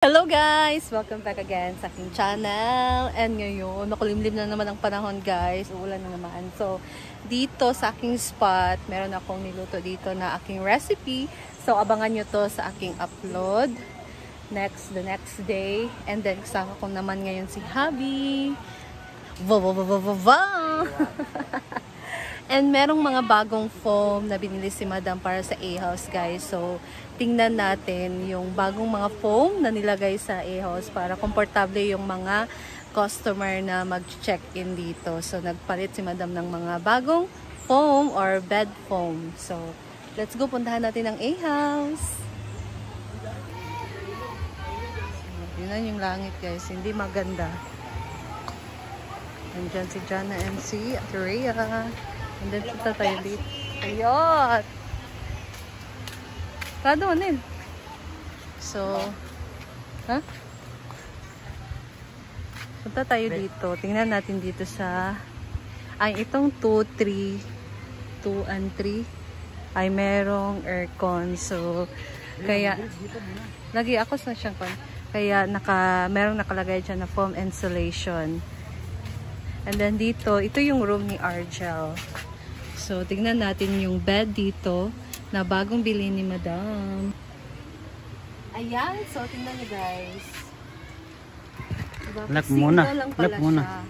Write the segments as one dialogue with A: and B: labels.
A: Hello guys! Welcome back again sa aking channel. And ngayon, nakulimlim na naman ang panahon guys. Uulan na naman. So, dito sa aking spot, meron akong niluto dito na aking recipe. So, abangan nyo to sa aking upload. The next day. And then, kasama ko naman ngayon si Habi. And merong mga bagong foam na binili si Madam para sa A-House guys. So, tingnan natin yung bagong mga foam na nilagay sa A-House para komportable yung mga customer na mag-check-in dito. So, nagpalit si Madam ng mga bagong foam or bed foam. So, let's go. Puntahan natin ang A-House. Yun yung langit guys. Hindi maganda. Nandyan si Jana MC at Rhea. And then, punta tayo dito. Ayot! Kadonin. So, punta tayo dito. Tingnan natin dito sa, itong 2 and 3 ay merong aircon. So, kaya, lagi ako sa siyang kon. Kaya, merong nakalagay dyan na foam insulation. And then dito, ito yung room ni Argel. So, tingnan natin yung bed dito na bagong bili ni Madam. Ayan. So, tingnan nyo guys. Diba?
B: Lock muna.
A: Lang pala
B: muna.
A: siya.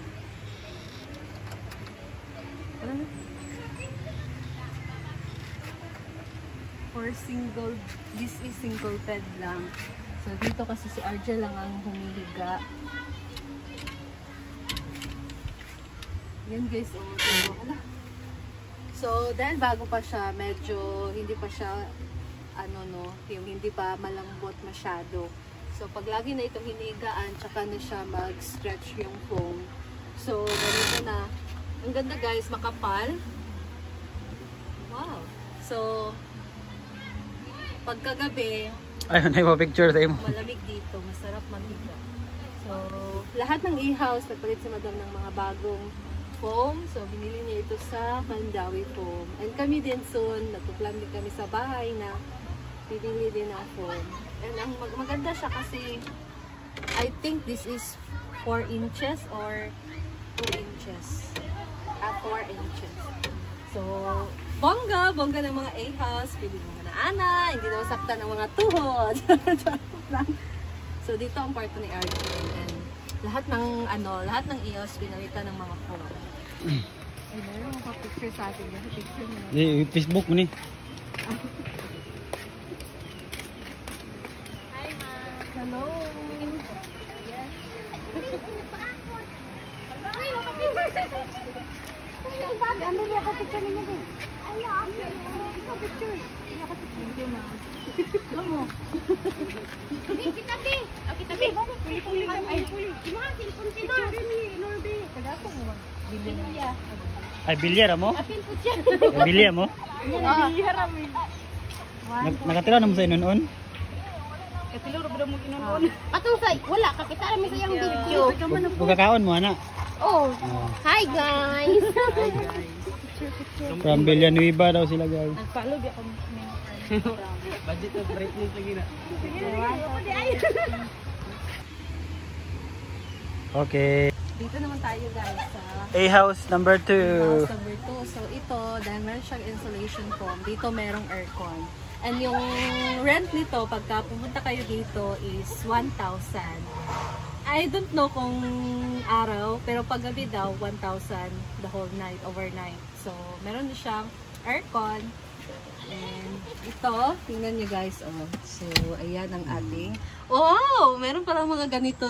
A: For single, this is single bed lang. So, dito kasi si Argel lang ang humihiga. Yan guys, so dahil bago pa siya, medyo hindi pa siya yung hindi pa malambot masyado. So pag lagi na itong hinigaan, tsaka na siya mag-stretch yung foam. So ganito na. Ang ganda guys, makapal. Wow. So pagkagabi,
B: ayun, ay picture tayo mo.
A: Malamig dito, masarap maghiga. So lahat ng e-house, nagpalit si Madam ng mga bagong foam. So, binili niya ito sa Mandawi Foam. And kami din soon, nagpuplan din kami sa bahay na binili din ng foam. And ang maganda siya kasi I think this is 4 inches or 2 inches. 4 inches. So, bongga ng mga A-house. Pili mo na ana, hindi na masaktan ng mga tuhod. So, dito ang parto ni Arjun. And lahat ng A-house pinalitan ng mga foam. Ay, meron mga picture sa atin. Picture mo.
B: Di, Facebook mo ni.
A: Hi, ma'am. Hello. Yes.
C: Ano niya ka picture niya din? Ay, ako picture. Niya ka picture. Hindi ma. Ano? Kita bi. Kita bi. Ay, mga cellphone sila. Picture ni Norbe. Kada ko mo. Bilyar.
B: Ay, bilyar mo?
C: Apil po siya.
B: Bilyar mo?
C: Bilyar mo.
B: Nakatira naman sa inon-on?
C: Katilo ra mo inon-on. Atong say, wala ka kita ra mi sa yang video.
B: Pagkakaon mo ana.
C: Oh. Hi guys.
B: Hi guys. From Villanueva daw sila guys.
C: Nag-follow di ako.
B: Budget of brightness lagi na. Okay.
A: Dito naman tayo guys sa
B: A-house number 2.
A: house number 2. So ito, dahil meron siyang insulation foam, dito merong aircon. And yung rent nito, pagka pumunta kayo dito is 1,000. I don't know kung araw, pero pag gabi daw, 1,000 the whole night, overnight. So, meron na siyang aircon. And ito, tingnan nyo guys, oh. So, ayan ang ating. Oh, meron pala mga ganito,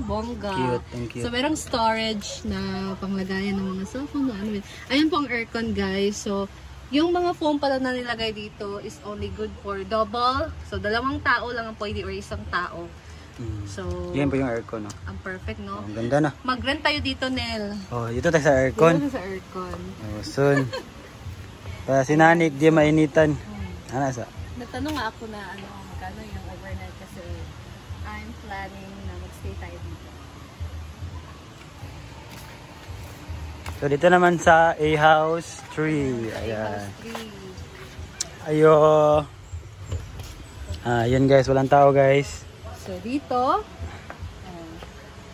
A: bongga.
B: Cute, thank you.
A: So, merong storage na panglagayan ng mga cellphone. Ayan po ang aircon guys. So, yung mga foam pala na nilagay dito is only good for double. So, 2 tao lang ang pwede or 1 tao. So,
B: yan po yung aircon, no?
A: ang perfect, no?
B: Ang ganda na.
A: Mag-rent tayo dito, Nel.
B: Oh, dito tayo sa aircon.
A: Dito sa aircon.
B: Oh, soon. Para si Nanik, di mainitan. Ano sa?
A: Natanong nga ako na magkano yung overnight kasi I'm planning na mag-stay tayo dito.
B: So, dito naman sa A-House 3. Ayan. Ayo. Yan guys, walang tao guys.
A: So, So, dito,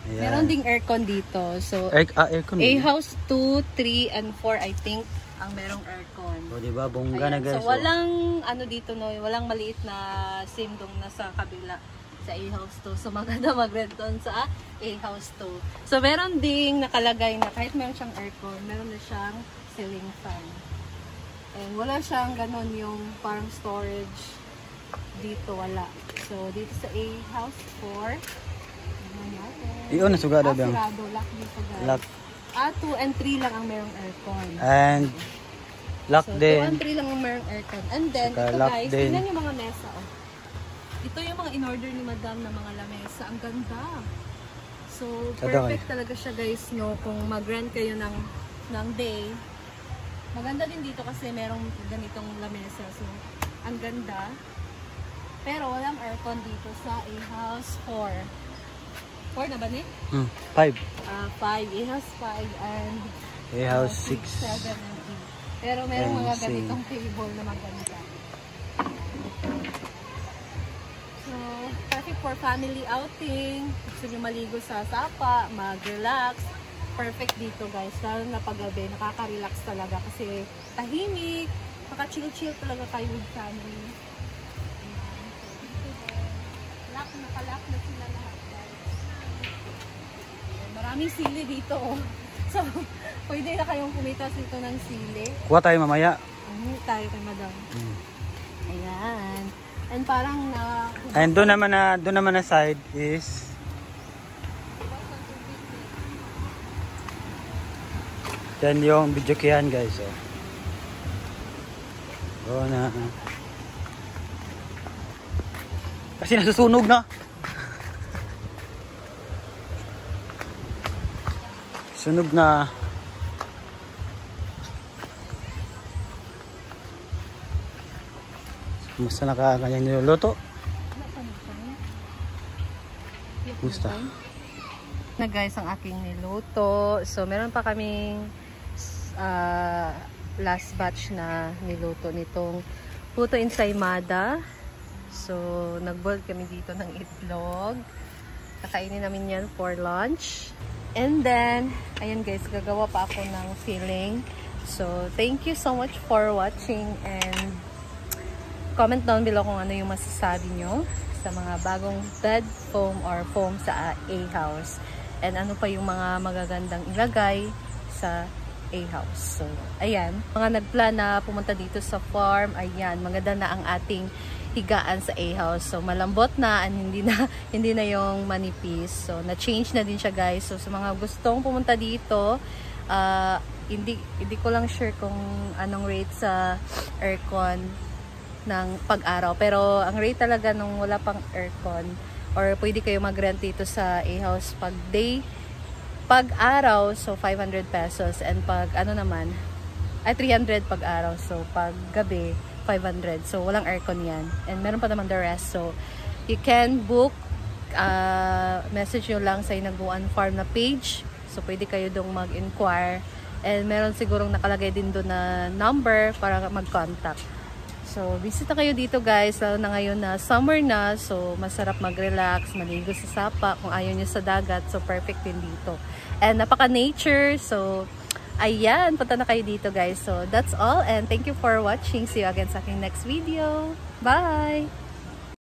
B: Ayan.
A: meron ding aircon dito. So,
B: Aircon.
A: A-house 2, 3, and 4, I think, ang merong aircon.
B: O, diba? Bongga na,
A: Ayan.
B: guys.
A: So, walang, ano dito, no, walang maliit na simdong nasa kabila sa A-house 2. So, maganda mag-rent doon sa A-house 2. So, meron ding nakalagay na kahit meron siyang aircon, meron na siyang ceiling fan. And wala siyang ganon yung parang storage dito, wala. So, dito sa A-house 4,
B: Iyon na sugada bang.
A: sarado, lock dito guys.
B: Lock.
A: 2 and 3 lang ang merong aircon.
B: And lock
A: So, 2
B: din.
A: and 3 lang ang merong aircon. And then,
B: Saka
A: ito
B: lock
A: guys,
B: din.
A: tingnan yung mga mesa. Oh. Ito yung mga in-order ni Madam na mga lamesa. Ang ganda. So, perfect talaga siya guys, no? Kung mag-rent kayo ng day. Maganda din dito kasi merong ganitong lamesa. So, ang ganda. Pero walang aircon dito sa A-house 4. 4 na ba ni?
B: 5.
A: 5. A-house 5 and
B: A-house 6.
A: 7 and 8. Pero merong
B: And
A: mga
B: same.
A: ganitong table na maganda. So, perfect for family outing. Gusto nyo maligo sa sapa, mag-relax. Perfect dito guys. Lalo na paggabi, nakaka-relax talaga kasi tahimik, naka-chill-chill talaga kayo with family. Nakalock na sila lahat guys. Maraming sili dito oh. So, pwede na kayong pumitas dito ng sili.
B: Kuha tayo mamaya.
A: Tayo kay Madam. Ayan. And parang na...
B: And doon naman na side is yan yung video kihan guys. Oh na. Kasi nasusunog na. Sunog na. Kumusta na kanyang niluluto? Kumusta?
A: Na guys ang aking niluto. So meron pa kaming last batch na niluto nitong puto ensaymada. So nag-boil kami dito ng itlog. Kakainin namin yan for lunch. And then, ayan guys, gagawa pa ako ng filling. So thank you so much for watching and comment down below kung ano yung masasabi nyo sa mga bagong bed foam or foam sa A-house. And ano pa yung mga magagandang ilagay sa A-house. So, ayan. Mga nagplan na pumunta dito sa farm, ayan, maganda na ang ating higaan sa A-house. So, malambot na and hindi na yung manipis. So, na-change na din siya guys. So, sa mga gustong pumunta dito, hindi ko lang sure kung anong rate sa aircon ng pag-araw. Pero ang rate talaga nung wala pang aircon or pwede kayo mag-rent dito sa A-house pag day, pag-araw, so 500 pesos. And pag ano naman, ay 300 pag-araw. So pag gabi, 500. So walang aircon yan. And meron pa naman the rest. So you can book, message nyo lang sa Hinaguan Farm na page. So pwede kayo dong mag-inquire. And meron sigurong nakalagay din doon na number para mag-contact. So, bisita kayo dito guys, lalo na ngayon na summer na. So, masarap mag-relax, maligo sa sapa. Kung ayaw nyo sa dagat, so perfect din dito. And napaka-nature. So, ayan, punta na kayo dito guys. So, that's all. And thank you for watching. See you again sa aking next video. Bye!